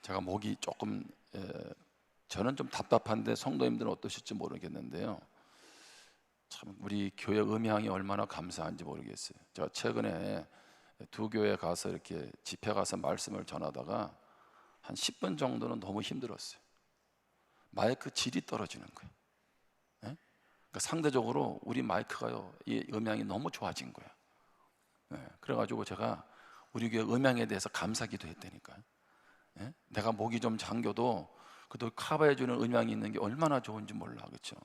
제가 목이 조금 저는 좀 답답한데 성도님들은 어떠실지 모르겠는데요. 참 우리 교회 음향이 얼마나 감사한지 모르겠어요. 제가 최근에 두 교회 가서 이렇게 집회 가서 말씀을 전하다가 한 10분 정도는 너무 힘들었어요. 마이크 질이 떨어지는 거예요. 예? 그러니까 상대적으로 우리 마이크가요, 이 음향이 너무 좋아진 거예요. 그래가지고 제가 우리 교회 음향에 대해서 감사기도 했다니까요. 내가 목이 좀 잠겨도 그래도 커버해주는 음향이 있는 게 얼마나 좋은지 몰라, 그렇죠?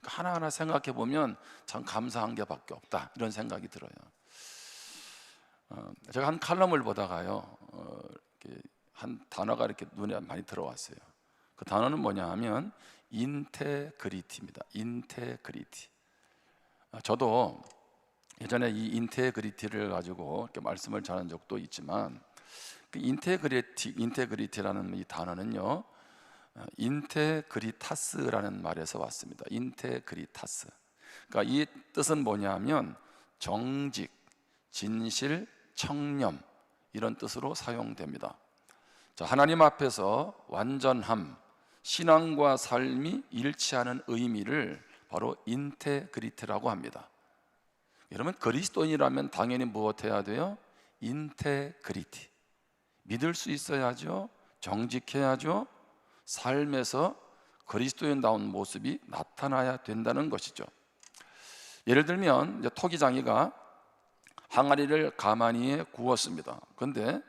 그러니까 하나하나 생각해 보면 참 감사한 게밖에 없다, 이런 생각이 들어요. 제가 한 칼럼을 보다가요, 이렇게 한 단어가 이렇게 눈에 많이 들어왔어요. 그 단어는 뭐냐 하면 인테그리티입니다. 인테그리티. 저도 예전에 이 인테그리티를 가지고 이렇게 말씀을 전한 적도 있지만, 그 인테그리티라는 이 단어는요, 인테그리타스라는 말에서 왔습니다. 인테그리타스. 그러니까 이 뜻은 뭐냐면 정직, 진실, 청렴, 이런 뜻으로 사용됩니다. 자, 하나님 앞에서 완전함, 신앙과 삶이 일치하는 의미를 바로 인테그리티라고 합니다. 여러분, 그리스도인이라면 당연히 무엇해야 돼요? 인테그리티. 믿을 수 있어야죠. 정직해야죠. 삶에서 그리스도인다운 모습이 나타나야 된다는 것이죠. 예를 들면 이제 토기장이가 항아리를 가만히 구웠습니다. 그런데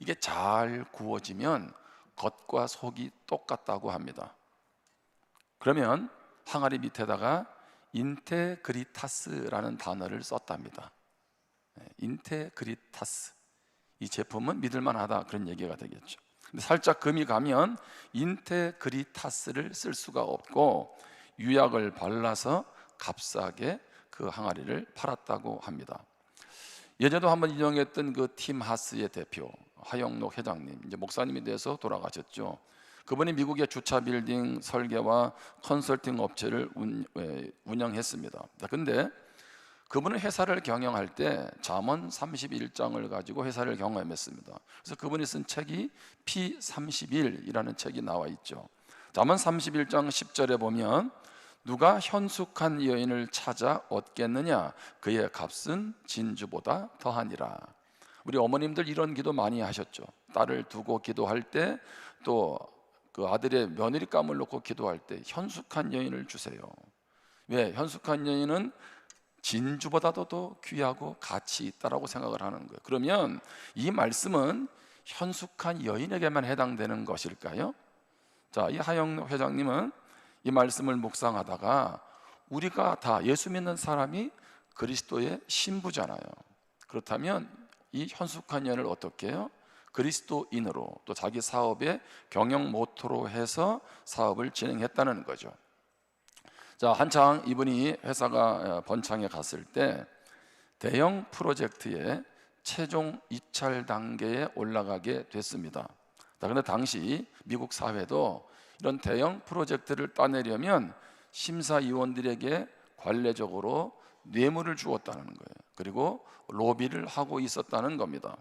이게 잘 구워지면 겉과 속이 똑같다고 합니다. 그러면 항아리 밑에다가 인테그리타스라는 단어를 썼답니다. 인테그리타스. 이 제품은 믿을만하다, 그런 얘기가 되겠죠. 근데 살짝 금이 가면 인테그리타스를 쓸 수가 없고 유약을 발라서 값싸게 그 항아리를 팔았다고 합니다. 예전에도 한번 인용했던 그 팀 하스의 대표 하영록 회장님, 이제 목사님이 돼서 돌아가셨죠. 그분이 미국의 주차 빌딩 설계와 컨설팅 업체를 운영했습니다. 근데 그분은 회사를 경영할 때 잠언 31장을 가지고 회사를 경험했습니다. 그래서 그분이 쓴 책이 P31이라는 책이 나와 있죠. 잠언 31장 10절에 보면 누가 현숙한 여인을 찾아 얻겠느냐, 그의 값은 진주보다 더하니라. 우리 어머님들 이런 기도 많이 하셨죠. 딸을 두고 기도할 때, 또 그 아들의 며느리감을 놓고 기도할 때 현숙한 여인을 주세요. 왜? 현숙한 여인은 진주보다도 더 귀하고 가치 있다라고 생각을 하는 거예요. 그러면 이 말씀은 현숙한 여인에게만 해당되는 것일까요? 자, 이 하영 회장님은 이 말씀을 묵상하다가 우리가 다 예수 믿는 사람이 그리스도의 신부잖아요. 그렇다면 이 현숙한 여인을 어떻게 해요? 그리스도인으로, 또 자기 사업의 경영 모토로 해서 사업을 진행했다는 거죠. 자, 한창 이분이 회사가 번창해 갔을 때 대형 프로젝트의 최종 입찰 단계에 올라가게 됐습니다. 그런데 당시 미국 사회도 이런 대형 프로젝트를 따내려면 심사위원들에게 관례적으로 뇌물을 주었다는 거예요. 그리고 로비를 하고 있었다는 겁니다.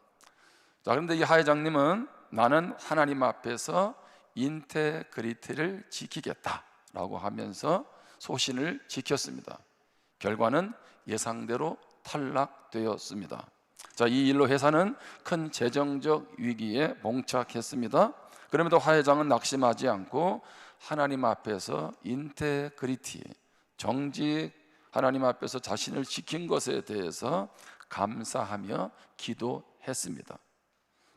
자, 그런데 이 하 회장님은 나는 하나님 앞에서 인테그리티를 지키겠다라고 하면서 소신을 지켰습니다. 결과는 예상대로 탈락되었습니다. 자, 이 일로 회사는 큰 재정적 위기에 봉착했습니다. 그럼에도 하 회장은 낙심하지 않고 하나님 앞에서 인테그리티, 정직, 하나님 앞에서 자신을 지킨 것에 대해서 감사하며 기도했습니다.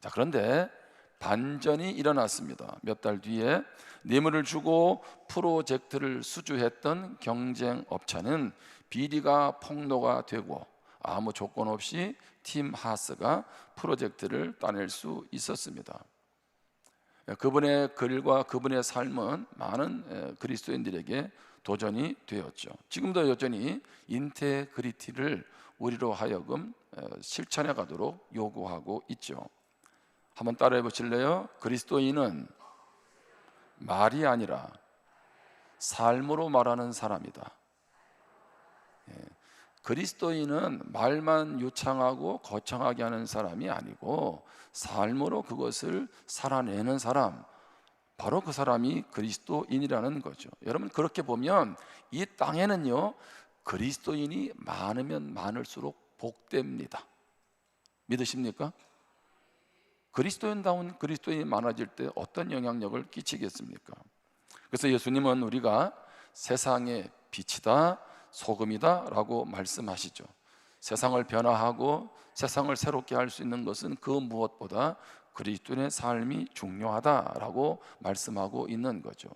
자, 그런데 반전이 일어났습니다. 몇 달 뒤에 뇌물을 주고 프로젝트를 수주했던 경쟁 업체는 비리가 폭로가 되고 아무 조건 없이 팀 하스가 프로젝트를 따낼 수 있었습니다. 그분의 글과 그분의 삶은 많은 그리스도인들에게 도전이 되었죠. 지금도 여전히 인테그리티를 우리로 하여금 실천해 가도록 요구하고 있죠. 한번 따라해 보실래요? 그리스도인은 말이 아니라 삶으로 말하는 사람이다. 그리스도인은 말만 유창하고 거창하게 하는 사람이 아니고 삶으로 그것을 살아내는 사람, 바로 그 사람이 그리스도인이라는 거죠. 여러분, 그렇게 보면 이 땅에는요, 그리스도인이 많으면 많을수록 복됩니다. 믿으십니까? 그리스도인다운 그리스도인이 많아질 때 어떤 영향력을 끼치겠습니까? 그래서 예수님은 우리가 세상의 빛이다, 소금이다 라고 말씀하시죠. 세상을 변화하고 세상을 새롭게 할 수 있는 것은 그 무엇보다 그리스도인의 삶이 중요하다라고 말씀하고 있는 거죠.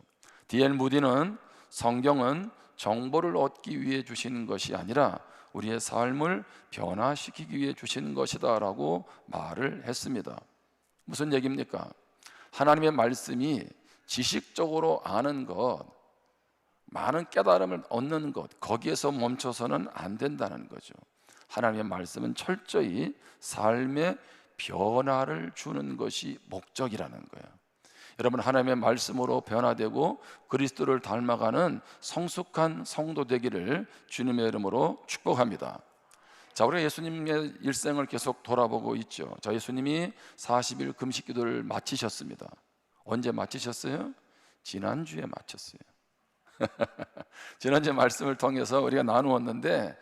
D.L. 무디는 성경은 정보를 얻기 위해 주시는 것이 아니라 우리의 삶을 변화시키기 위해 주시는 것이다 라고 말을 했습니다. 무슨 얘기입니까? 하나님의 말씀이 지식적으로 아는 것, 많은 깨달음을 얻는 것, 거기에서 멈춰서는 안 된다는 거죠. 하나님의 말씀은 철저히 삶의 변화를 주는 것이 목적이라는 거예요. 여러분, 하나님의 말씀으로 변화되고 그리스도를 닮아가는 성숙한 성도 되기를 주님의 이름으로 축복합니다. 자, 우리가 예수님의 일생을 계속 돌아보고 있죠. 자, 예수님이 40일 금식 기도를 마치셨습니다. 언제 마치셨어요? 지난주에 마쳤어요. 지난주에 말씀을 통해서 우리가 나누었는데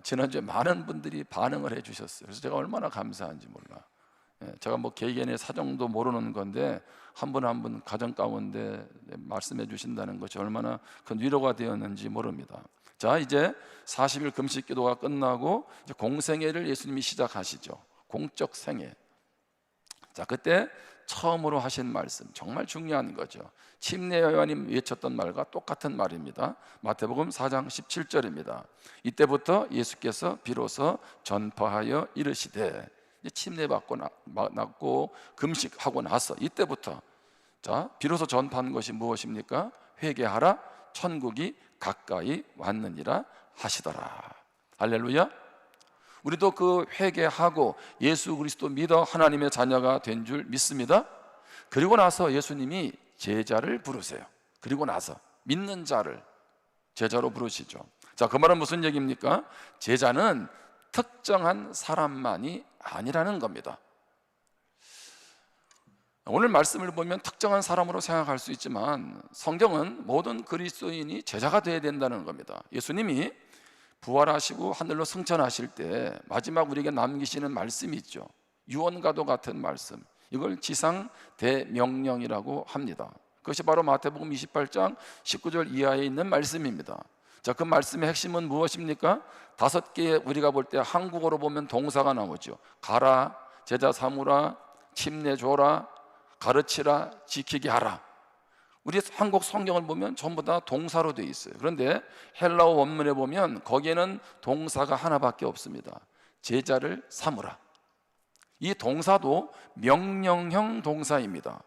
지난주에 많은 분들이 반응을 해주셨어요. 그래서 제가 얼마나 감사한지 몰라. 제가 뭐 개개인의 사정도 모르는 건데 한 분 한 분 가정 가운데 말씀해 주신다는 것이 얼마나 큰 위로가 되었는지 모릅니다. 자, 이제 40일 금식 기도가 끝나고 이제 공생애를 예수님이 시작하시죠. 공적 생애. 자, 그때 처음으로 하신 말씀, 정말 중요한 거죠. 침례 요한이 외쳤던 말과 똑같은 말입니다. 마태복음 4장 17절입니다. 이때부터 예수께서 비로소 전파하여 이르시되, 침례 받고 났고 금식하고 나서 이때부터 자, 비로소 전파한 것이 무엇입니까? 회개하라, 천국이 가까이 왔느니라 하시더라. 할렐루야. 우리도 그 회개하고 예수 그리스도 믿어 하나님의 자녀가 된 줄 믿습니다. 그리고 나서 예수님이 제자를 부르세요. 그리고 나서 믿는 자를 제자로 부르시죠. 자, 그 말은 무슨 얘기입니까? 제자는 특정한 사람만이 아니라는 겁니다. 오늘 말씀을 보면 특정한 사람으로 생각할 수 있지만 성경은 모든 그리스도인이 제자가 되어야 된다는 겁니다. 예수님이 부활하시고 하늘로 승천하실 때 마지막 우리에게 남기시는 말씀이 있죠. 유언과도 같은 말씀, 이걸 지상 대명령이라고 합니다. 그것이 바로 마태복음 28장 19절 이하에 있는 말씀입니다. 자, 그 말씀의 핵심은 무엇입니까? 5개의 우리가 볼 때 한국어로 보면 동사가 나오죠. 가라, 제자 삼으라, 침례 줘라, 가르치라, 지키게 하라. 우리 한국 성경을 보면 전부 다 동사로 되어 있어요. 그런데 헬라어 원문에 보면 거기에는 동사가 하나밖에 없습니다. 제자를 삼으라. 이 동사도 명령형 동사입니다.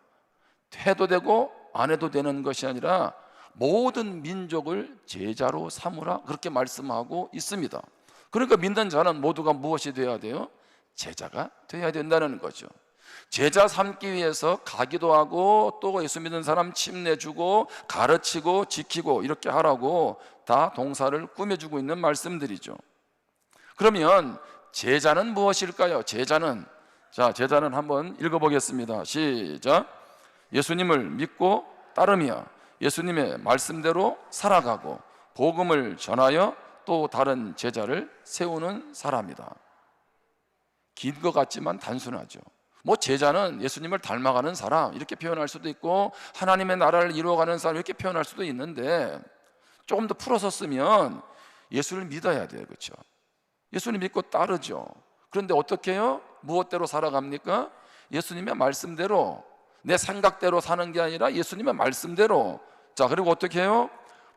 해도 되고 안 해도 되는 것이 아니라 모든 민족을 제자로 삼으라, 그렇게 말씀하고 있습니다. 그러니까 믿는 자는 모두가 무엇이 되어야 돼요? 제자가 되어야 된다는 거죠. 제자 삼기 위해서 가기도 하고 또 예수 믿는 사람 침례주고 가르치고 지키고 이렇게 하라고 다 동사를 꾸며주고 있는 말씀들이죠. 그러면 제자는 무엇일까요? 제자는 한번 읽어보겠습니다. 시작. 예수님을 믿고 따르며 예수님의 말씀대로 살아가고 복음을 전하여 또 다른 제자를 세우는 사람이다. 긴 것 같지만 단순하죠. 뭐 제자는 예수님을 닮아가는 사람 이렇게 표현할 수도 있고 하나님의 나라를 이루어가는 사람 이렇게 표현할 수도 있는데 조금 더 풀어서 쓰면 예수를 믿어야 돼요. 그렇죠? 예수님 믿고 따르죠. 그런데 어떻게 해요? 무엇대로 살아갑니까? 예수님의 말씀대로, 내 생각대로 사는 게 아니라 예수님의 말씀대로. 자, 그리고 어떻게 해요?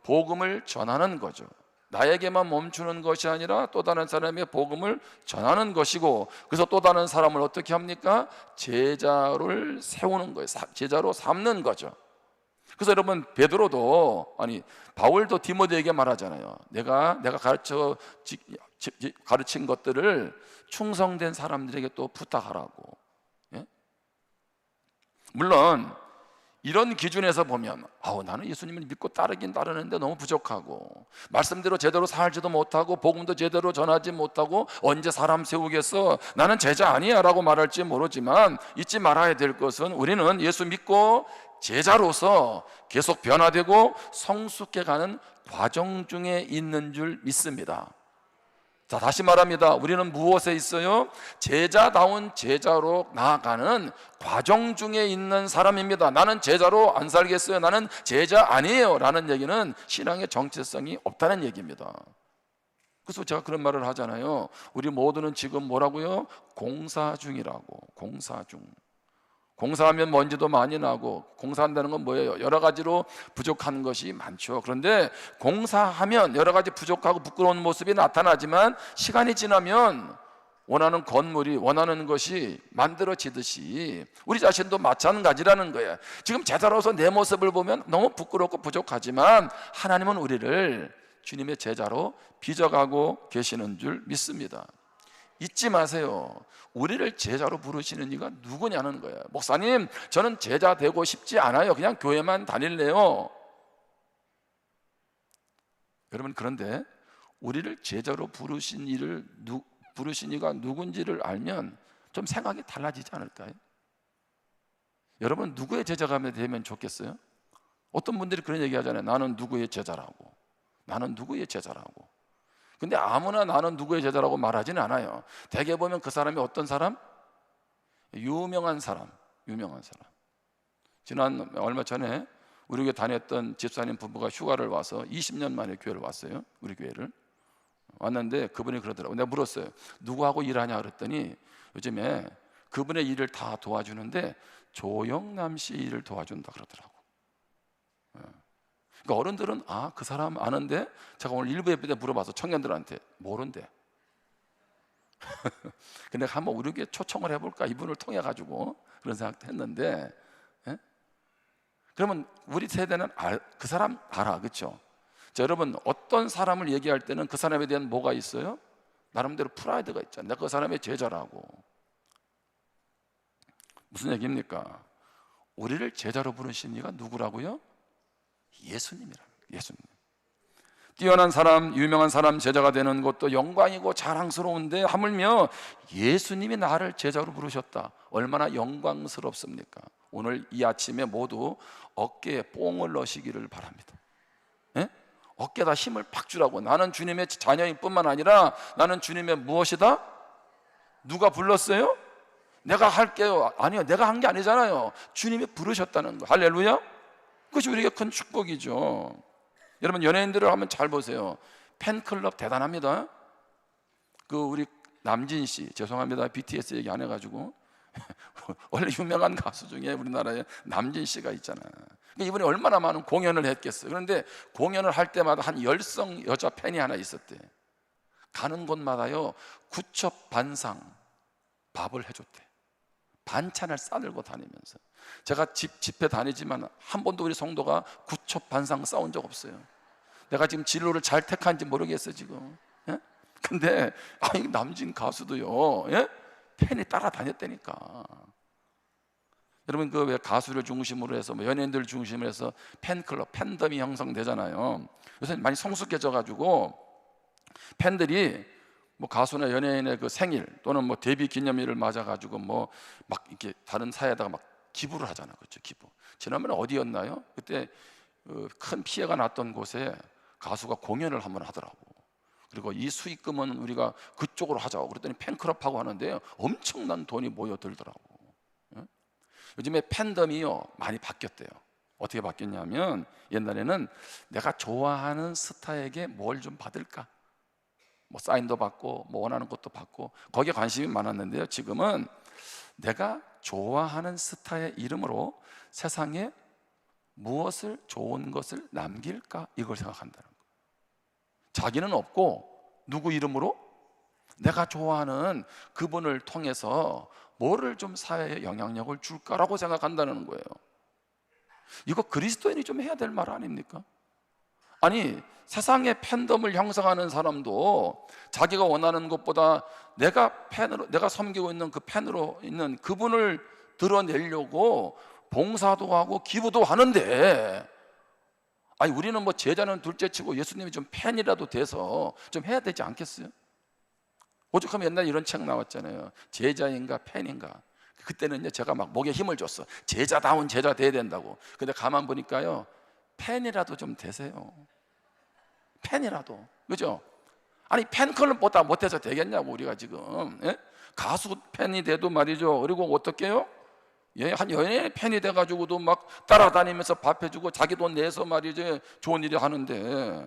복음을 전하는 거죠. 나에게만 멈추는 것이 아니라 또 다른 사람의 복음을 전하는 것이고, 그래서 또 다른 사람을 어떻게 합니까? 제자를 세우는 거예요. 제자로 삼는 거죠. 그래서 여러분, 베드로도 바울도 디모데에게 말하잖아요. 내가 가르친 것들을 충성된 사람들에게 또 부탁하라고. 예? 물론 이런 기준에서 보면 나는 예수님을 믿고 따르긴 따르는데 너무 부족하고, 말씀대로 제대로 살지도 못하고, 복음도 제대로 전하지 못하고, 언제 사람 세우겠어, 나는 제자 아니야 라고 말할지 모르지만, 잊지 말아야 될 것은 우리는 예수 믿고 제자로서 계속 변화되고 성숙해가는 과정 중에 있는 줄 믿습니다. 자, 다시 말합니다. 우리는 무엇에 있어요? 제자다운 제자로 나아가는 과정 중에 있는 사람입니다. 나는 제자로 안 살겠어요, 나는 제자 아니에요 라는 얘기는 신앙의 정체성이 없다는 얘기입니다. 그래서 제가 그런 말을 하잖아요. 우리 모두는 지금 뭐라고요? 공사 중이라고. 공사 중. 공사하면 먼지도 많이 나고, 공사한다는 건 뭐예요? 여러 가지로 부족한 것이 많죠. 그런데 공사하면 여러 가지 부족하고 부끄러운 모습이 나타나지만, 시간이 지나면 원하는 건물이, 원하는 것이 만들어지듯이 우리 자신도 마찬가지라는 거예요. 지금 제자로서 내 모습을 보면 너무 부끄럽고 부족하지만, 하나님은 우리를 주님의 제자로 빚어가고 계시는 줄 믿습니다. 잊지 마세요. 우리를 제자로 부르시는 이가 누구냐는 거예요. 목사님, 저는 제자 되고 싶지 않아요. 그냥 교회만 다닐래요. 여러분, 그런데 우리를 제자로 부르신 이가 누군지를 알면 좀 생각이 달라지지 않을까요? 여러분, 누구의 제자가 되면 좋겠어요? 어떤 분들이 그런 얘기 하잖아요. 나는 누구의 제자라고. 나는 누구의 제자라고. 근데 아무나 나는 누구의 제자라고 말하지는 않아요. 대개 보면 그 사람이 어떤 사람? 유명한 사람. 지난 얼마 전에 우리 교회 다녔던 집사님 부부가 휴가를 와서 20년 만에 교회를 왔어요. 우리 교회를 왔는데, 그분이 그러더라고요. 내가 물었어요. 누구하고 일하냐 그랬더니, 요즘에 그분의 일을 다 도와주는데 조영남 씨 일을 도와준다 그러더라고. 그러니까 어른들은 그 사람 아는데, 제가 오늘 일부 예배 때 물어봐서 청년들한테 모른대. 근데 한번 우리 교회 초청을 해볼까, 이분을 통해 가지고 그런 생각도 했는데, 그러면 우리 세대는 그 사람 알아, 그렇죠? 자, 여러분, 어떤 사람을 얘기할 때는 그 사람에 대한 뭐가 있어요? 나름대로 프라이드가 있잖아요. 내가 그 사람의 제자라고. 무슨 얘기입니까? 우리를 제자로 부르신 이가 누구라고요? 예수님이라는 거예요. 예수님. 뛰어난 사람, 유명한 사람 제자가 되는 것도 영광이고 자랑스러운데, 하물며 예수님이 나를 제자로 부르셨다. 얼마나 영광스럽습니까? 오늘 이 아침에 모두 어깨에 뽕을 넣으시기를 바랍니다. 예? 어깨에다 힘을 팍 주라고. 나는 주님의 자녀인 뿐만 아니라 나는 주님의 무엇이다? 누가 불렀어요? 내가 할게요. 아니요, 내가 한 게 아니잖아요. 주님이 부르셨다는 거. 할렐루야. 그것이 우리에게 큰 축복이죠. 여러분, 연예인들을 한번 잘 보세요. 팬클럽 대단합니다. 우리 남진 씨, 죄송합니다, BTS 얘기 안 해가지고 원래 유명한 가수 중에 우리나라에 남진 씨가 있잖아요. 이분이 얼마나 많은 공연을 했겠어요. 그런데 공연을 할 때마다 한 열성 여자 팬이 하나 있었대. 가는 곳마다요, 구첩반상 밥을 해줬대. 반찬을 싸들고 다니면서. 제가 집회 다니지만 한 번도 우리 성도가 구첩반상 싸운 적 없어요. 내가 지금 진로를 잘 택한지 모르겠어요 지금. 예? 근데 이 남진 가수도요, 예? 팬이 따라다녔다니까. 여러분, 왜 가수를 중심으로 해서 연예인들 중심으로 해서 팬클럽, 팬덤이 형성되잖아요. 요새 많이 성숙해져 가지고 팬들이 가수나 연예인의 그 생일 또는 데뷔 기념일을 맞아 가지고 막 이렇게 다른 사회에다가 막 기부를 하잖아요. 그렇죠? 기부. 지난번에 어디였나요? 그때 큰 피해가 났던 곳에 가수가 공연을 한번 하더라고. 그리고 이 수익금은 우리가 그쪽으로 하자고 그랬더니 팬클럽하고 하는데요, 엄청난 돈이 모여들더라고. 요즘에 팬덤이요, 많이 바뀌었대요. 어떻게 바뀌었냐면, 옛날에는 내가 좋아하는 스타에게 뭘 좀 받을까, 사인도 받고 원하는 것도 받고 거기에 관심이 많았는데요, 지금은 내가 좋아하는 스타의 이름으로 세상에 무엇을, 좋은 것을 남길까, 이걸 생각한다는 거예요. 자기는 없고 누구 이름으로? 내가 좋아하는 그분을 통해서 뭐를 좀 사회에 영향력을 줄까라고 생각한다는 거예요. 이거 그리스도인이 좀 해야 될 말 아닙니까? 아니, 세상의 팬덤을 형성하는 사람도 자기가 원하는 것보다 내가 섬기고 있는 그 팬으로 있는 그분을 드러내려고 봉사도 하고 기부도 하는데, 아니 우리는 뭐 제자는 둘째치고 예수님이 좀 팬이라도 돼서 좀 해야 되지 않겠어요? 오죽하면 옛날에 이런 책 나왔잖아요. 제자인가 팬인가. 그때는요 제가 막 목에 힘을 줬어. 제자다운 제자 돼야 된다고. 근데 가만 보니까요, 팬이라도 좀 되세요. 팬이라도, 그죠? 아니 팬클럽보다 못해서 되겠냐고 우리가 지금. 예? 가수 팬이 돼도 말이죠. 그리고 어떻게 해요? 예, 한 연예인 팬이 돼가지고도 막 따라다니면서 밥 해주고 자기 돈 내서 말이죠 좋은 일을 하는데,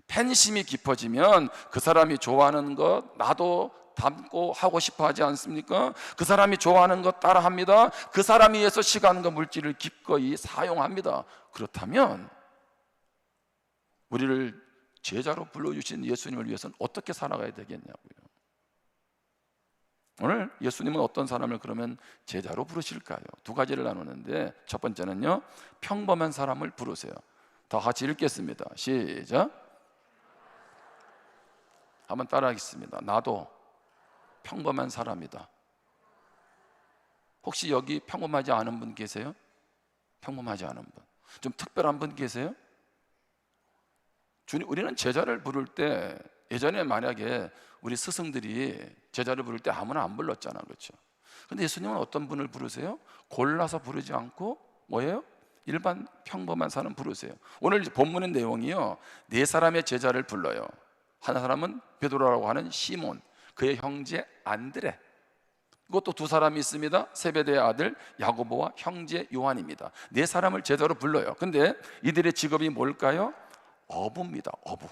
팬심이 깊어지면 그 사람이 좋아하는 것 나도 닮고 하고 싶어 하지 않습니까? 그 사람이 좋아하는 것 따라합니다. 그 사람이 위해서 시간과 물질을 기꺼이 사용합니다. 그렇다면 우리를 제자로 불러주신 예수님을 위해서는 어떻게 살아가야 되겠냐고요. 오늘 예수님은 어떤 사람을 그러면 제자로 부르실까요? 두 가지를 나누는데, 첫 번째는요, 평범한 사람을 부르세요. 다 같이 읽겠습니다. 시작. 한번 따라하겠습니다. 나도 평범한 사람이다. 혹시 여기 평범하지 않은 분 계세요? 평범하지 않은 분, 좀 특별한 분 계세요? 우리는 제자를 부를 때, 예전에 만약에 우리 스승들이 제자를 부를 때 아무나 안 불렀잖아, 그렇죠? 근데 예수님은 어떤 분을 부르세요? 골라서 부르지 않고 뭐예요? 일반 평범한 사람 부르세요. 오늘 본문의 내용이요, 네 사람의 제자를 불러요. 한 사람은 베드로라고 하는 시몬, 그의 형제 안드레, 그것도 두 사람이 있습니다. 세베대의 아들 야고보와 형제 요한입니다. 네 사람을 제자로 불러요. 근데 이들의 직업이 뭘까요? 어부입니다. 어부.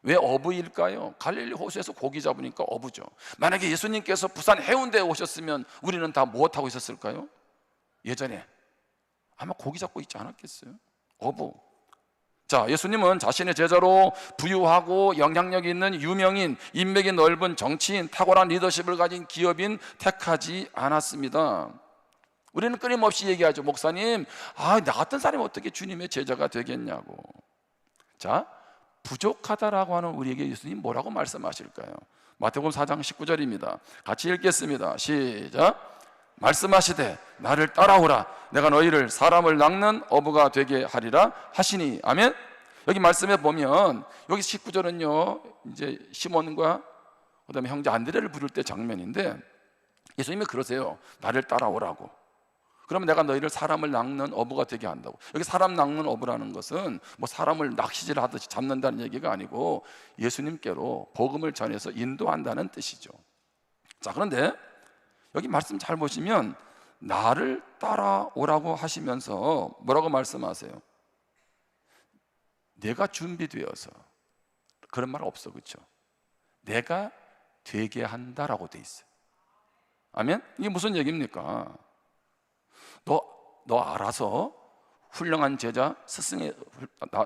왜 어부일까요? 갈릴리 호수에서 고기 잡으니까 어부죠. 만약에 예수님께서 부산 해운대에 오셨으면 우리는 다 무엇하고 있었을까요? 예전에 아마 고기 잡고 있지 않았겠어요? 어부. 자, 예수님은 자신의 제자로 부유하고 영향력 있는 유명인, 인맥이 넓은 정치인, 탁월한 리더십을 가진 기업인 택하지 않았습니다. 우리는 끊임없이 얘기하죠. 목사님, 나 같은 사람이 어떻게 주님의 제자가 되겠냐고. 자, 부족하다라고 하는 우리에게 예수님 뭐라고 말씀하실까요? 마태복음 4장 19절입니다. 같이 읽겠습니다. 시작. 말씀하시되 나를 따라오라. 내가 너희를 사람을 낚는 어부가 되게 하리라 하시니. 아멘. 여기 말씀에 보면, 여기 19절은요 이제 시몬과 그다음에 형제 안드레를 부를 때 장면인데, 예수님이 그러세요. 나를 따라오라고. 그러면 내가 너희를 사람을 낚는 어부가 되게 한다고. 여기 사람 낚는 어부라는 것은 뭐 사람을 낚시질 하듯이 잡는다는 얘기가 아니고 예수님께로 복음을 전해서 인도한다는 뜻이죠. 자, 그런데 여기 말씀 잘 보시면 나를 따라오라고 하시면서 뭐라고 말씀하세요? 내가 준비되어서, 그런 말 없어, 그렇죠? 내가 되게 한다라고 돼 있어요. 아멘? 이게 무슨 얘기입니까? 너 알아서 훌륭한 제자, 스승의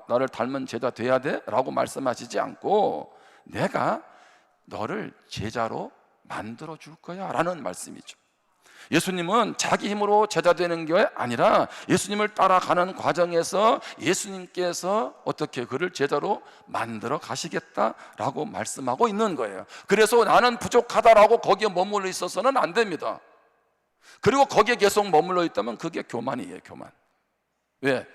나를 닮은 제자 돼야 돼? 라고 말씀하시지 않고 내가 너를 제자로 만들어 줄 거야 라는 말씀이죠. 예수님은 자기 힘으로 제자 되는 게 아니라 예수님을 따라가는 과정에서 예수님께서 어떻게 그를 제자로 만들어 가시겠다라고 말씀하고 있는 거예요. 그래서 나는 부족하다라고 거기에 머물러 있어서는 안 됩니다. 그리고 거기에 계속 머물러 있다면 그게 교만이에요. 교만. 왜?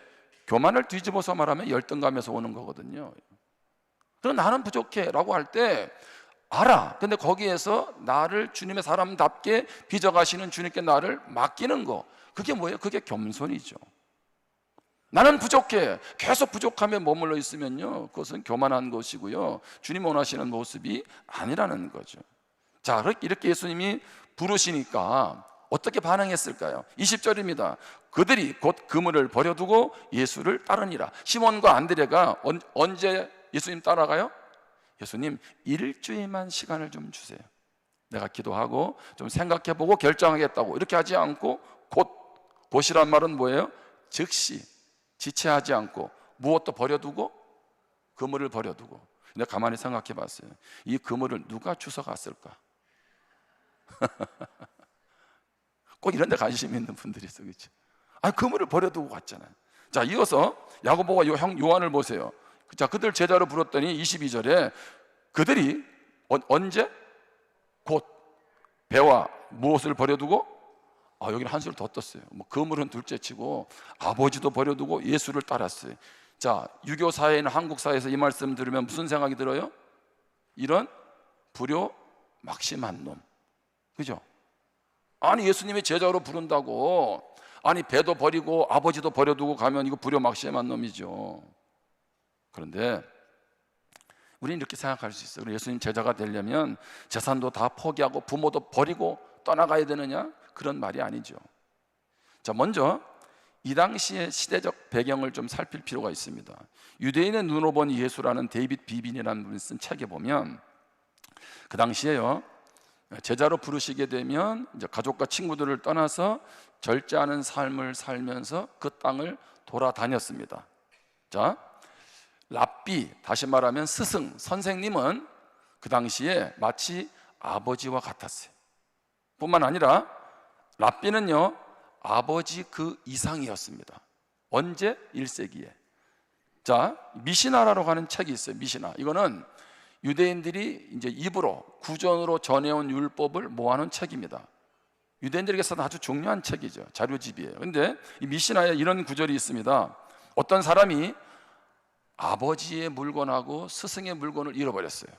교만을 뒤집어서 말하면 열등감에서 오는 거거든요. 그럼 나는 부족해 라고 할 때 알아. 근데 거기에서 나를 주님의 사람답게 빚어가시는 주님께 나를 맡기는 거, 그게 뭐예요? 그게 겸손이죠. 나는 부족해. 계속 부족함에 머물러 있으면요, 그것은 교만한 것이고요, 주님 원하시는 모습이 아니라는 거죠. 자, 이렇게 예수님이 부르시니까 어떻게 반응했을까요? 20절입니다. 그들이 곧 그물을 버려두고 예수를 따르니라. 시몬과 안드레가 언제 예수님 따라가요? 예수님, 일주일만 시간을 좀 주세요. 내가 기도하고 좀 생각해보고 결정하겠다고. 이렇게 하지 않고 곧이란 말은 뭐예요? 즉시, 지체하지 않고 무엇도 버려두고, 그물을 버려두고. 근데 가만히 생각해 봤어요. 이 그물을 누가 주워갔을까? 꼭 이런 데 관심 있는 분들이 있어, 그렇죠? 그물을 버려두고 갔잖아요. 자, 이어서 야고보와 형 요한을 보세요. 자, 그들 제자로 불렀더니 22절에 그들이 언제? 곧 배와 무엇을 버려두고? 여기는 한술 더 떴어요. 뭐 그물은 둘째치고 아버지도 버려두고 예수를 따랐어요. 자, 유교 사회는 한국 사회에서 이 말씀 들으면 무슨 생각이 들어요? 이런 불효 막심한 놈, 그죠? 아니 예수님이 제자로 부른다고, 아니 배도 버리고 아버지도 버려두고 가면 이거 불효 막심한 놈이죠. 그런데 우리는 이렇게 생각할 수 있어요. 예수님 제자가 되려면 재산도 다 포기하고 부모도 버리고 떠나가야 되느냐? 그런 말이 아니죠. 자, 먼저 이 당시의 시대적 배경을 좀 살필 필요가 있습니다. 유대인의 눈으로 본 예수라는 데이빗 비빈이라는 분이 쓴 책에 보면 그 당시에요, 제자로 부르시게 되면 이제 가족과 친구들을 떠나서 절제하는 삶을 살면서 그 땅을 돌아다녔습니다. 자, 랍비, 다시 말하면 스승, 선생님은 그 당시에 마치 아버지와 같았어요. 뿐만 아니라 랍비는요, 아버지 그 이상이었습니다. 언제? 1세기에. 자, 미시나라고 하는 책이 있어요. 미시나. 이거는 유대인들이 이제 입으로 구전으로 전해온 율법을 모아놓은 책입니다. 유대인들에게서는 아주 중요한 책이죠. 자료집이에요. 근데 이 미시나에 이런 구절이 있습니다. 어떤 사람이 아버지의 물건하고 스승의 물건을 잃어버렸어요.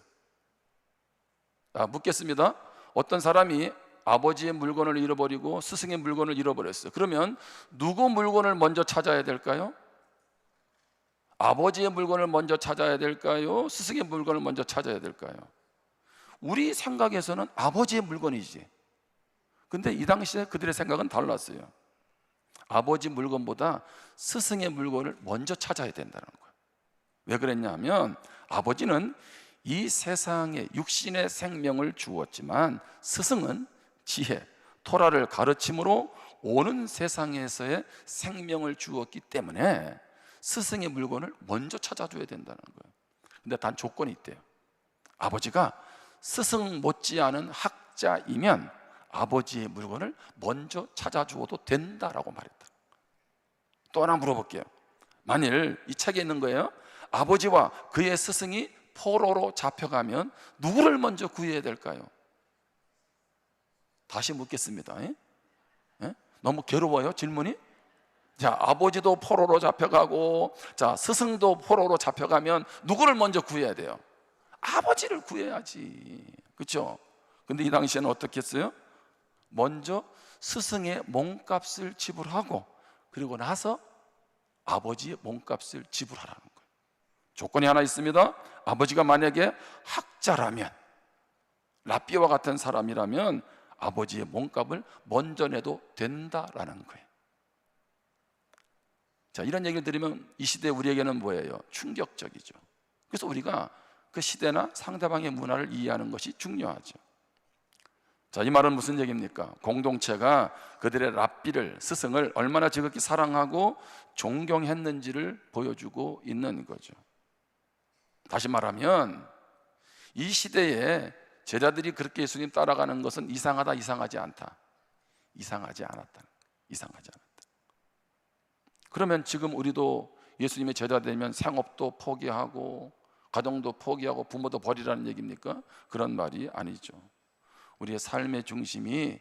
묻겠습니다. 어떤 사람이 아버지의 물건을 잃어버리고 스승의 물건을 잃어버렸어요. 그러면 누구 물건을 먼저 찾아야 될까요? 아버지의 물건을 먼저 찾아야 될까요? 스승의 물건을 먼저 찾아야 될까요? 우리 생각에서는 아버지의 물건이지. 근데 이 당시에 그들의 생각은 달랐어요. 아버지 물건보다 스승의 물건을 먼저 찾아야 된다는 거예요. 왜 그랬냐면 아버지는 이 세상에 육신의 생명을 주었지만 스승은 지혜, 토라를 가르침으로 오는 세상에서의 생명을 주었기 때문에 스승의 물건을 먼저 찾아줘야 된다는 거예요. 근데 단 조건이 있대요. 아버지가 스승 못지않은 학자이면 아버지의 물건을 먼저 찾아주어도 된다라고 말했다. 또 하나 물어볼게요. 만일 이 책에 있는 거예요, 아버지와 그의 스승이 포로로 잡혀가면 누구를 먼저 구해야 될까요? 다시 묻겠습니다. 예? 너무 괴로워요 질문이? 자, 아버지도 포로로 잡혀가고, 자, 스승도 포로로 잡혀가면 누구를 먼저 구해야 돼요? 아버지를 구해야지, 그렇죠? 근데 이 당시에는 어떻게 했어요? 먼저 스승의 몸값을 지불하고 그리고 나서 아버지의 몸값을 지불하라는 거예요. 조건이 하나 있습니다. 아버지가 만약에 학자라면, 랍비와 같은 사람이라면 아버지의 몸값을 먼저 내도 된다라는 거예요. 자, 이런 얘기를 들으면 이 시대 우리에게는 뭐예요? 충격적이죠. 그래서 우리가 그 시대나 상대방의 문화를 이해하는 것이 중요하죠. 자, 이 말은 무슨 얘기입니까? 공동체가 그들의 랍비를, 스승을 얼마나 지극히 사랑하고 존경했는지를 보여주고 있는 거죠. 다시 말하면 이 시대에 제자들이 그렇게 예수님 따라가는 것은 이상하다, 이상하지 않다. 이상하지 않았다. 이상하지 않았다. 그러면 지금 우리도 예수님의 제자 되면 생업도 포기하고 가정도 포기하고 부모도 버리라는 얘기입니까? 그런 말이 아니죠. 우리의 삶의 중심이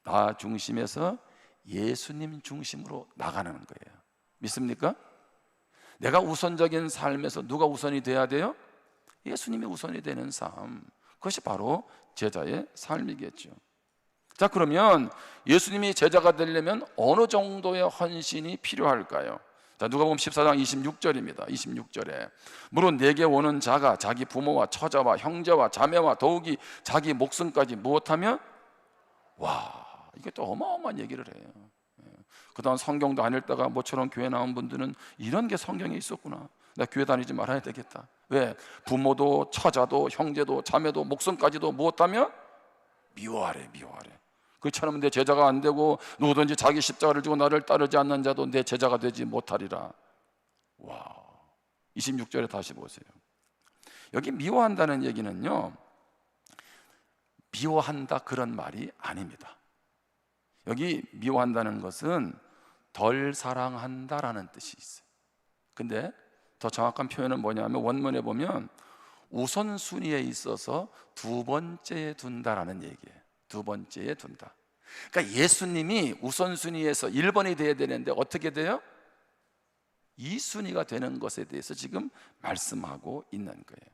나 중심에서 예수님 중심으로 나가는 거예요. 믿습니까? 내가 우선적인 삶에서 누가 우선이 돼야 돼요? 예수님이 우선이 되는 삶. 그것이 바로 제자의 삶이겠죠. 자, 그러면 예수님이 제자가 되려면 어느 정도의 헌신이 필요할까요? 자, 누가복음 14장 26절입니다. 26절에 무릇 내게 오는 자가 자기 부모와 처자와 형제와 자매와 더욱이 자기 목숨까지 무엇하면, 와, 이게 또 어마어마한 얘기를 해요. 그동안 성경도 안 읽다가 모처럼 교회 나온 분들은 이런 게 성경에 있었구나, 나 교회 다니지 말아야 되겠다. 왜? 부모도 처자도 형제도 자매도 목숨까지도 무엇하면 미워하래. 그렇지 않으면 내 제자가 안 되고 누구든지 자기 십자가를 지고 나를 따르지 않는 자도 내 제자가 되지 못하리라. 와, 26절에 다시 보세요. 여기 미워한다는 얘기는요, 미워한다 그런 말이 아닙니다. 여기 미워한다는 것은 덜 사랑한다라는 뜻이 있어요. 근데 더 정확한 표현은 뭐냐면 원문에 보면 우선순위에 있어서 두 번째에 둔다라는 얘기예요. 두 번째에 둔다. 그러니까 예수님이 우선순위에서 1번이 돼야 되는데 어떻게 돼요? 2순위가 되는 것에 대해서 지금 말씀하고 있는 거예요.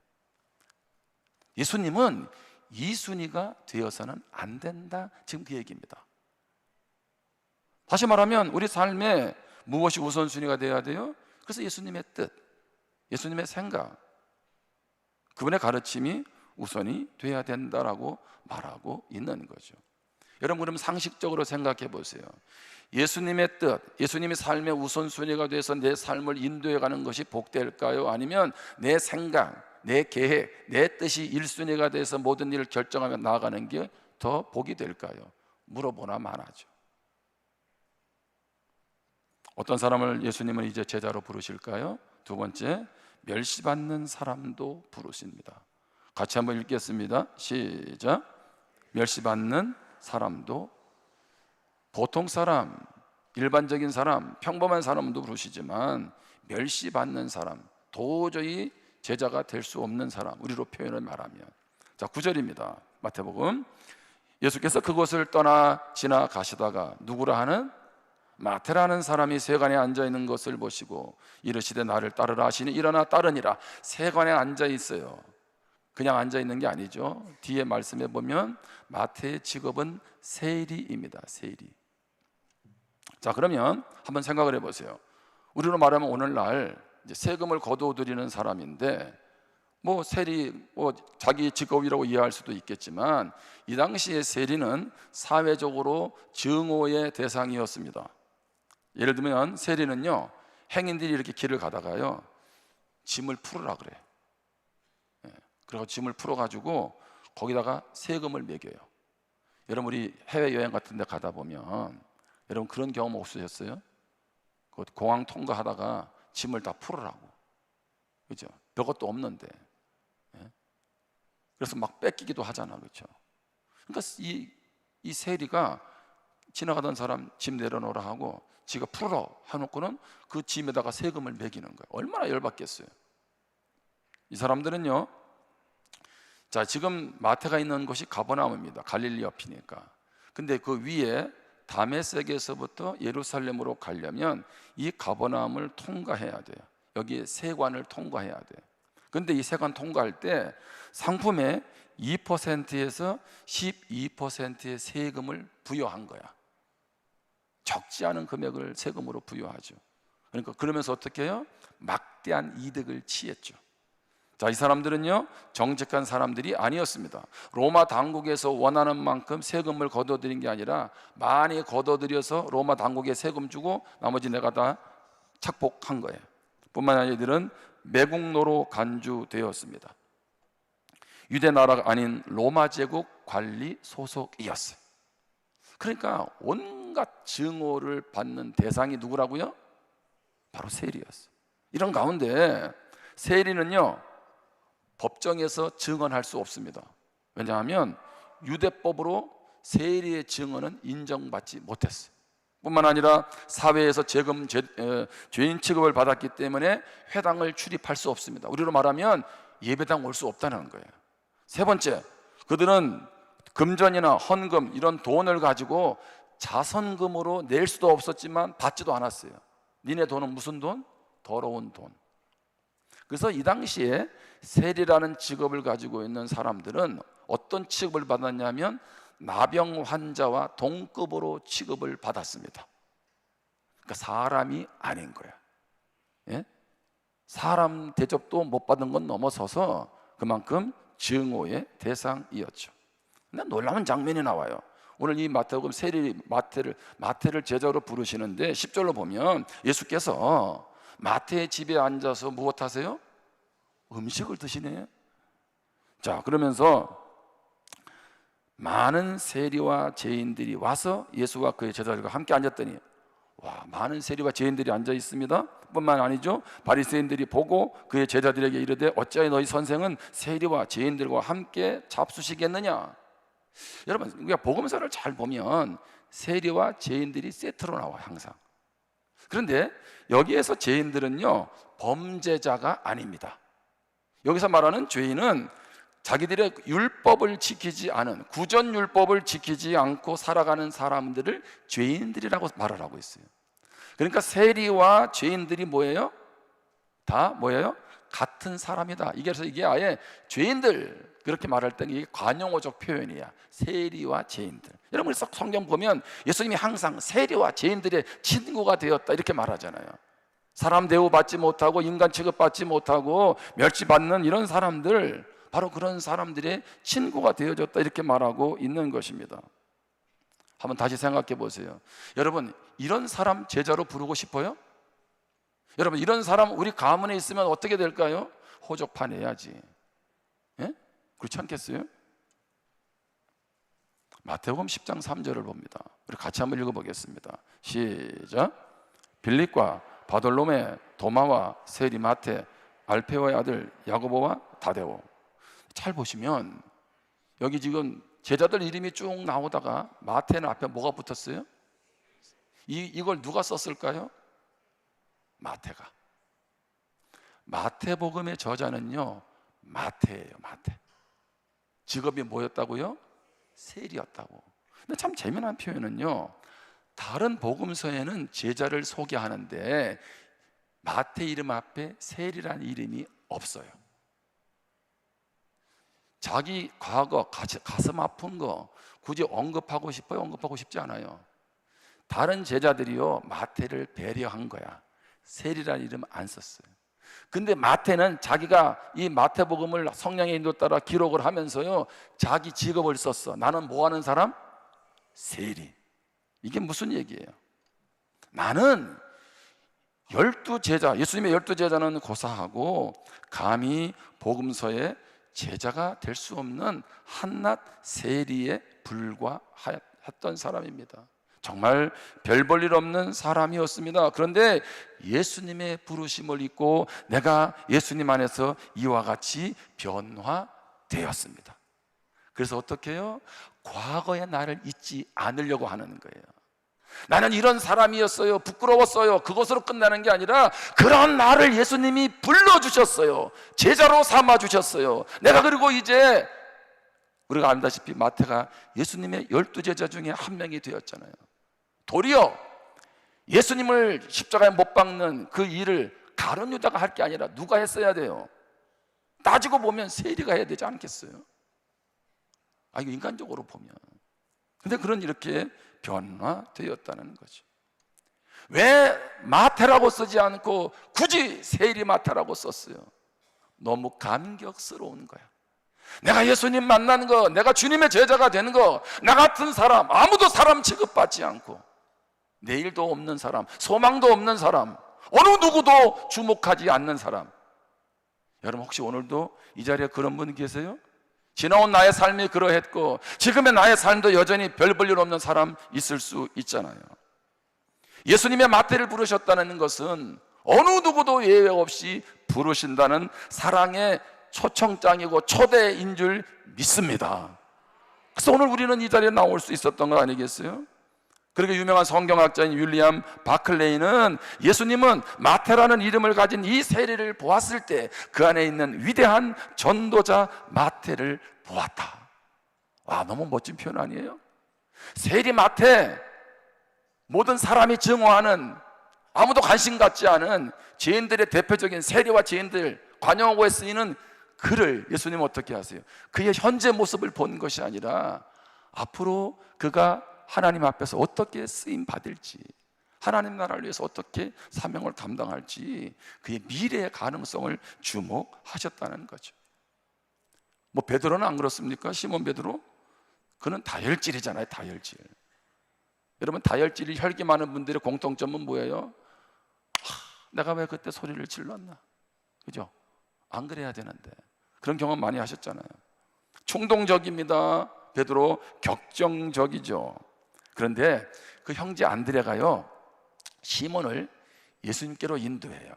예수님은 2순위가 되어서는 안 된다, 지금 그 얘기입니다. 다시 말하면 우리 삶에 무엇이 우선순위가 되어야 돼요? 그래서 예수님의 뜻, 예수님의 생각, 그분의 가르침이 우선이 돼야 된다라고 말하고 있는 거죠. 여러분, 그럼 상식적으로 생각해 보세요. 예수님의 뜻, 예수님의 삶의 우선순위가 돼서 내 삶을 인도해가는 것이 복될까요? 아니면 내 생각, 내 계획, 내 뜻이 1순위가 돼서 모든 일을 결정하며 나아가는 게 더 복이 될까요? 물어보나 마나죠. 어떤 사람을 예수님은 이제 제자로 부르실까요? 두 번째, 멸시받는 사람도 부르십니다. 같이 한번 읽겠습니다. 시작. 멸시받는 사람도, 보통 사람, 일반적인 사람, 평범한 사람도 부르시지만 멸시받는 사람, 도저히 제자가 될 수 없는 사람, 우리로 표현을 말하면, 자 9절입니다. 마태복음. 예수께서 그곳을 떠나 지나가시다가 누구라 하는 마태라는 사람이 세관에 앉아 있는 것을 보시고 이르시되 나를 따르라 하시니 일어나 따르니라. 세관에 앉아 있어요. 그냥 앉아 있는 게 아니죠. 뒤에 말씀해 보면 마태의 직업은 세리입니다. 세리. 자, 그러면 한번 생각을 해보세요. 우리로 말하면 오늘날 이제 세금을 거두어들이는 사람인데, 뭐 세리, 뭐 자기 직업이라고 이해할 수도 있겠지만 이 당시에 세리는 사회적으로 증오의 대상이었습니다. 예를 들면 세리는요, 행인들이 이렇게 길을 가다가요, 짐을 풀으라 그래. 그리고 짐을 풀어가지고 거기다가 세금을 매겨요. 여러분, 우리 해외여행 같은 데 가다 보면 여러분 그런 경험 없으셨어요? 공항 통과하다가 짐을 다 풀으라고, 그죠? 별것도 없는데. 그래서 막 뺏기기도 하잖아, 그렇죠? 그러니까 이 세리가 지나가던 사람 짐 내려놓으라 하고 지가 풀어라 해놓고는 그 짐에다가 세금을 매기는 거예요. 얼마나 열받겠어요. 이 사람들은요, 자, 지금 마태가 있는 곳이 가버나움입니다. 갈릴리 옆이니까. 근데 그 위에 다메섹에서부터 예루살렘으로 가려면 이 가버나움을 통과해야 돼요. 여기 세관을 통과해야 돼요. 근데 이 세관 통과할 때 상품의 2%에서 12%의 세금을 부여한 거야. 적지 않은 금액을 세금으로 부여하죠. 그러니까 그러면서 어떻게 해요? 막대한 이득을 취했죠. 자, 이 사람들은요, 정직한 사람들이 아니었습니다. 로마 당국에서 원하는 만큼 세금을 거둬들인 게 아니라 많이 거둬들여서 로마 당국에 세금 주고 나머지 내가 다 착복한 거예요. 뿐만 아니라 이들은 매국노로 간주되었습니다. 유대 나라가 아닌 로마 제국 관리 소속이었어요. 그러니까 온갖 증오를 받는 대상이 누구라고요? 바로 세리였어요. 이런 가운데 세리는요, 법정에서 증언할 수 없습니다. 왜냐하면 유대법으로 세리의 증언은 인정받지 못했어요. 뿐만 아니라 사회에서 죄인 취급을 받았기 때문에 회당을 출입할 수 없습니다. 우리로 말하면 예배당 올 수 없다는 거예요. 세 번째, 그들은 금전이나 헌금 이런 돈을 가지고 자선금으로 낼 수도 없었지만 받지도 않았어요. 니네 돈은 무슨 돈? 더러운 돈. 그래서 이 당시에 세리라는 직업을 가지고 있는 사람들은 어떤 취급을 받았냐면 나병 환자와 동급으로 취급을 받았습니다. 그러니까 사람이 아닌 거야. 예? 사람 대접도 못 받은 건 넘어서서 그만큼 증오의 대상이었죠. 근데 놀라운 장면이 나와요. 오늘 이 마태복음 세리 마태를 제자로 부르시는데 10절로 보면 예수께서 마태의 집에 앉아서 무엇 하세요? 음식을 드시네. 자, 그러면서 많은 세리와 죄인들이 와서 예수와 그의 제자들과 함께 앉았더니, 와, 많은 세리와 죄인들이 앉아 있습니다. 뿐만 아니죠, 바리새인들이 보고 그의 제자들에게 이르되 어찌하여 너희 선생은 세리와 죄인들과 함께 잡수시겠느냐. 여러분, 우리가 복음서를 잘 보면 세리와 죄인들이 세트로 나와요, 항상. 그런데 여기에서 죄인들은요, 범죄자가 아닙니다. 여기서 말하는 죄인은 자기들의 율법을 지키지 않은, 구전 율법을 지키지 않고 살아가는 사람들을 죄인들이라고 말을 하고 있어요. 그러니까 세리와 죄인들이 뭐예요? 다 뭐예요? 같은 사람이다. 그래서 이게 아예 죄인들 그렇게 말할 때는 이게 관용어적 표현이야. 세리와 죄인들. 여러분 성경 보면 예수님이 항상 세리와 죄인들의 친구가 되었다 이렇게 말하잖아요. 사람 대우받지 못하고 인간 취급받지 못하고 멸시받는 이런 사람들, 바로 그런 사람들의 친구가 되어졌다 이렇게 말하고 있는 것입니다. 한번 다시 생각해 보세요. 여러분, 이런 사람 제자로 부르고 싶어요? 여러분, 이런 사람 우리 가문에 있으면 어떻게 될까요? 호적파 내야지. 예? 그렇지 않겠어요? 마태복음 10장 3절을 봅니다. 우리 같이 한번 읽어보겠습니다. 시작. 빌립과 바돌로메, 도마와 세리 마테, 알페오의 아들 야고보와 다데오. 잘 보시면 여기 지금 제자들 이름이 쭉 나오다가 마태는 앞에 뭐가 붙었어요? 이걸 누가 썼을까요? 마태가. 마태복음의 저자는요 마태예요. 마태. 직업이 뭐였다고요? 세리였다고. 근데 참 재미난 표현은요, 다른 복음서에는 제자를 소개하는데 마태 이름 앞에 세리라는 이름이 없어요. 자기 과거, 가슴 아픈 거 굳이 언급하고 싶어요? 언급하고 싶지 않아요. 다른 제자들이요 마태를 배려한 거야. 세리라는 이름 안 썼어요. 근데 마태는 자기가 이 마태복음을 성령의 인도 따라 기록을 하면서요 자기 직업을 썼어. 나는 뭐 하는 사람? 세리. 이게 무슨 얘기예요? 나는 12제자, 예수님의 12제자는 고사하고 감히 복음서에 제자가 될 수 없는 한낱 세리에 불과했던 사람입니다. 정말 별 볼 일 없는 사람이었습니다. 그런데 예수님의 부르심을 잊고 내가 예수님 안에서 이와 같이 변화되었습니다. 그래서 어떻게 해요? 과거의 나를 잊지 않으려고 하는 거예요. 나는 이런 사람이었어요, 부끄러웠어요, 그것으로 끝나는 게 아니라 그런 나를 예수님이 불러주셨어요. 제자로 삼아주셨어요. 내가 그리고 이제 우리가 안다시피 마태가 예수님의 12제자 중에 한 명이 되었잖아요. 도리어 예수님을 십자가에 못 박는 그 일을 가룟 유다가 할 게 아니라 누가 했어야 돼요? 따지고 보면 세리가 해야 되지 않겠어요? 이거 인간적으로 보면. 근데 그런 이렇게 변화되었다는 거죠. 왜 마태라고 쓰지 않고 굳이 세리 마태라고 썼어요? 너무 감격스러운 거야. 내가 예수님 만나는 거, 내가 주님의 제자가 되는 거, 나 같은 사람, 아무도 사람 취급받지 않고 내일도 없는 사람, 소망도 없는 사람, 어느 누구도 주목하지 않는 사람. 여러분 혹시 오늘도 이 자리에 그런 분 계세요? 지나온 나의 삶이 그러했고 지금의 나의 삶도 여전히 별 볼 일 없는 사람 있을 수 있잖아요. 예수님의 마태를 부르셨다는 것은 어느 누구도 예외 없이 부르신다는 사랑의 초청장이고 초대인 줄 믿습니다. 그래서 오늘 우리는 이 자리에 나올 수 있었던 거 아니겠어요? 그리고 유명한 성경학자인 윌리엄 바클레이는 예수님은 마태라는 이름을 가진 이 세리를 보았을 때 그 안에 있는 위대한 전도자 마태를 보았다. 와, 너무 멋진 표현 아니에요? 세리 마태, 모든 사람이 증오하는, 아무도 관심 갖지 않은 죄인들의 대표적인 세리와 죄인들 관용어에 쓰이는 그를 예수님은 어떻게 하세요? 그의 현재 모습을 본 것이 아니라 앞으로 그가 하나님 앞에서 어떻게 쓰임 받을지, 하나님 나라를 위해서 어떻게 사명을 감당할지 그의 미래의 가능성을 주목하셨다는 거죠. 뭐 베드로는 안 그렇습니까? 시몬 베드로? 그는 다혈질이잖아요. 다혈질. 여러분 다혈질이 혈기 많은 분들의 공통점은 뭐예요? 내가 왜 그때 소리를 질렀나? 그죠? 안 그래야 되는데. 그런 경험 많이 하셨잖아요. 충동적입니다. 베드로 격정적이죠. 그런데 그 형제 안드레가요 시몬을 예수님께로 인도해요.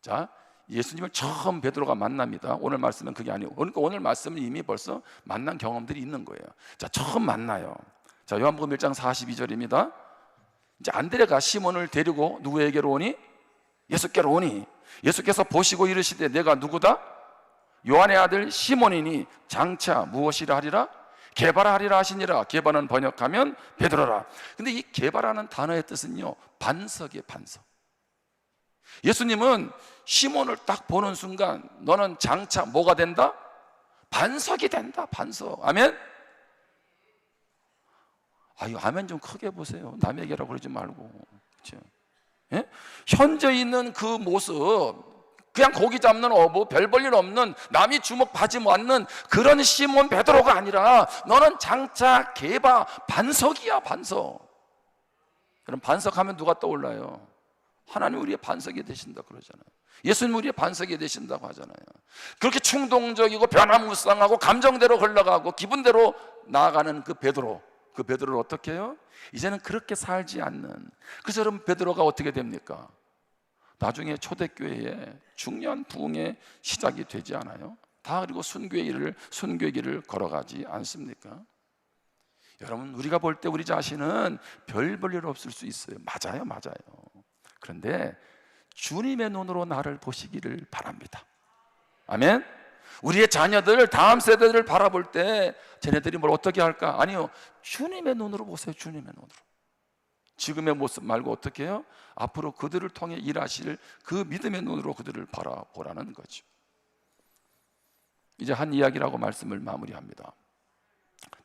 자, 예수님을 처음 베드로가 만납니다. 오늘 말씀은 그게 아니고, 그러니까 오늘 말씀은 이미 벌써 만난 경험들이 있는 거예요. 자, 처음 만나요. 자, 요한복음 1장 42절입니다. 이제 안드레가 시몬을 데리고 누구에게로 오니? 예수께로 오니 예수께서 보시고 이르시되 내가 누구다? 요한의 아들 시몬이니 장차 무엇이라 하리라? 게바라하리라 하시니라. 게바는 번역하면 베드로라. 근데 이 게바라는 단어의 뜻은요, 반석이에요. 반석. 예수님은 시몬을 딱 보는 순간 너는 장차 뭐가 된다? 반석이 된다. 반석. 아멘? 아유, 아멘 좀 크게 보세요. 남에게라고 그러지 말고. 그렇죠? 예? 현재 있는 그 모습, 그냥 고기 잡는 어부, 별 볼 일 없는, 남이 주목받지 않는 그런 시몬 베드로가 아니라 너는 장차 게바, 반석이야. 반석. 그럼 반석하면 누가 떠올라요? 하나님 우리의 반석이 되신다 그러잖아요. 예수님 우리의 반석이 되신다고 하잖아요. 그렇게 충동적이고 변화무쌍하고 감정대로 흘러가고 기분대로 나아가는 그 베드로, 그 베드로를 어떻게 해요? 이제는 그렇게 살지 않는. 그래서 여러분, 베드로가 어떻게 됩니까? 나중에 초대교회에 중요한 부흥의 시작이 되지 않아요? 다 그리고 순교의 길을 걸어가지 않습니까? 여러분, 우리가 볼 때 우리 자신은 별 볼 일 없을 수 있어요. 맞아요. 그런데 주님의 눈으로 나를 보시기를 바랍니다. 아멘? 우리의 자녀들, 다음 세대들을 바라볼 때 쟤네들이 뭘 어떻게 할까? 아니요, 주님의 눈으로 보세요. 주님의 눈으로. 지금의 모습 말고 어떻게 해요? 앞으로 그들을 통해 일하실 그 믿음의 눈으로 그들을 바라보라는 거죠. 이제 한 이야기라고 말씀을 마무리합니다.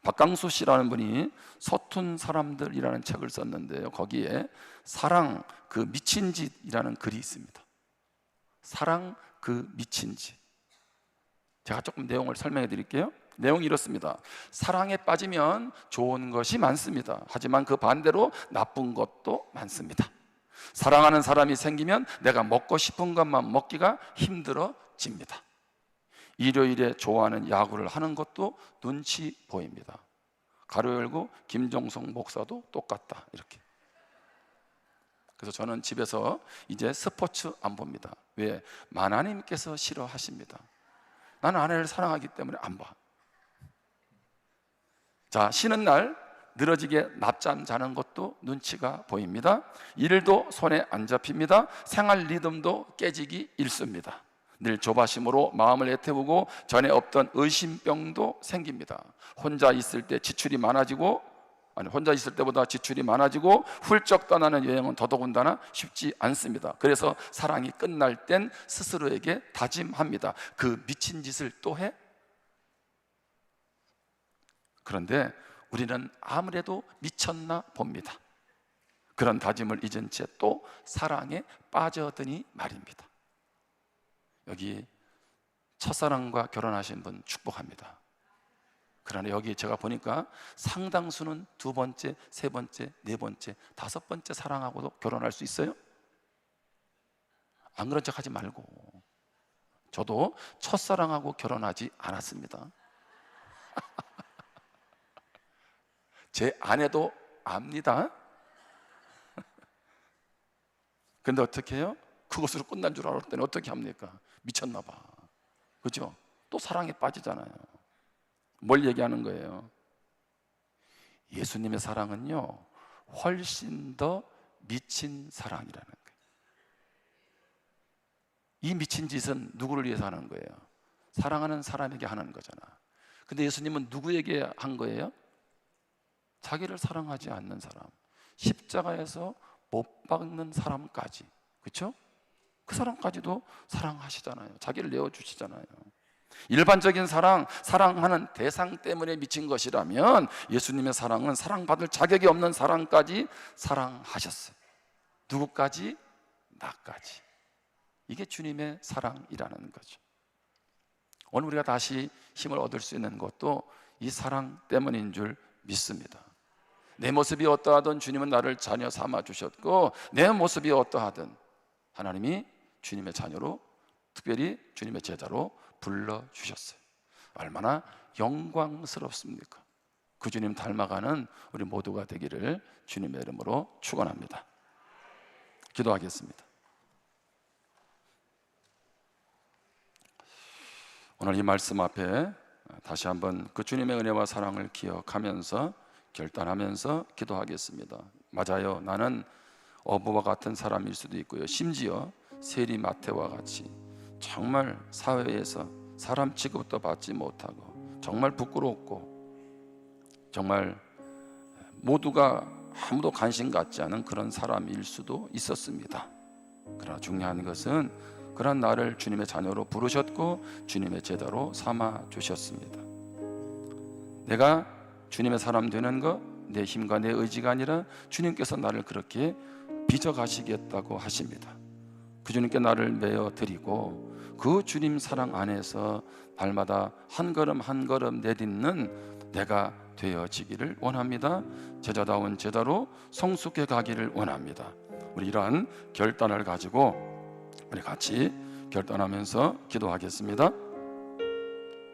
박강수 씨라는 분이 서툰 사람들이라는 책을 썼는데요, 거기에 사랑 그 미친 짓이라는 글이 있습니다. 사랑 그 미친 짓. 제가 조금 내용을 설명해 드릴게요. 내용이 이렇습니다. 사랑에 빠지면 좋은 것이 많습니다. 하지만 그 반대로 나쁜 것도 많습니다. 사랑하는 사람이 생기면 내가 먹고 싶은 것만 먹기가 힘들어집니다. 일요일에 좋아하는 야구를 하는 것도 눈치 보입니다. 가로 열고 김종성 목사도 똑같다. 이렇게. 그래서 저는 집에서 이제 스포츠 안 봅니다. 왜? 마나님께서 싫어하십니다. 나는 아내를 사랑하기 때문에 안 봐. 자, 쉬는 날 늘어지게 낮잠 자는 것도 눈치가 보입니다. 일도 손에 안 잡힙니다. 생활 리듬도 깨지기 일쑤입니다. 늘 조바심으로 마음을 애태우고 전에 없던 의심병도 생깁니다. 혼자 있을 때보다 지출이 많아지고 훌쩍 떠나는 여행은 더더군다나 쉽지 않습니다. 그래서 사랑이 끝날 땐 스스로에게 다짐합니다. 그 미친 짓을 또 해? 그런데 우리는 아무래도 미쳤나 봅니다. 그런 다짐을 잊은 채 또 사랑에 빠져드니 말입니다. 여기 첫사랑과 결혼하신 분 축복합니다. 그러나 여기 제가 보니까 상당수는 두 번째, 세 번째, 네 번째, 다섯 번째 사랑하고도 결혼할 수 있어요? 안 그런 척 하지 말고. 저도 첫사랑하고 결혼하지 않았습니다. 제 아내도 압니다. 근데 어떻게 해요? 그것으로 끝난 줄 알았더니 어떻게 합니까? 미쳤나 봐. 그죠? 또 사랑에 빠지잖아요. 뭘 얘기하는 거예요? 예수님의 사랑은요, 훨씬 더 미친 사랑이라는 거예요. 이 미친 짓은 누구를 위해서 하는 거예요? 사랑하는 사람에게 하는 거잖아. 근데 예수님은 누구에게 한 거예요? 자기를 사랑하지 않는 사람, 십자가에서 못 박는 사람까지. 그렇죠? 그 사람까지도 사랑하시잖아요. 자기를 내어주시잖아요. 일반적인 사랑하는 대상 때문에 미친 것이라면 예수님의 사랑은 사랑받을 자격이 없는 사람까지 사랑하셨어요. 누구까지? 나까지. 이게 주님의 사랑이라는 거죠. 오늘 우리가 다시 힘을 얻을 수 있는 것도 이 사랑 때문인 줄 믿습니다. 내 모습이 어떠하든 주님은 나를 자녀 삼아 주셨고, 내 모습이 어떠하든 하나님이 주님의 자녀로, 특별히 주님의 제자로 불러주셨어요. 얼마나 영광스럽습니까? 그 주님 닮아가는 우리 모두가 되기를 주님의 이름으로 축원합니다. 기도하겠습니다. 오늘 이 말씀 앞에 다시 한번 그 주님의 은혜와 사랑을 기억하면서 결단하면서 기도하겠습니다. 맞아요. 나는 어부와 같은 사람일 수도 있고요. 심지어 세리마태와 같이 정말 사회에서 사람 취급도 받지 못하고 정말 부끄럽고 정말 모두가 아무도 관심 갖지 않은 그런 사람일 수도 있었습니다. 그러나 중요한 것은 그런 나를 주님의 자녀로 부르셨고 주님의 제자로 삼아 주셨습니다. 내가 주님의 사람 되는 것 내 힘과 내 의지가 아니라 주님께서 나를 그렇게 빚어 가시겠다고 하십니다. 그 주님께 나를 메어 드리고 그 주님 사랑 안에서 날마다 한 걸음 한 걸음 내딛는 내가 되어지기를 원합니다. 제자다운 제자로 성숙해 가기를 원합니다. 우리 이러한 결단을 가지고 우리 같이 결단하면서 기도하겠습니다.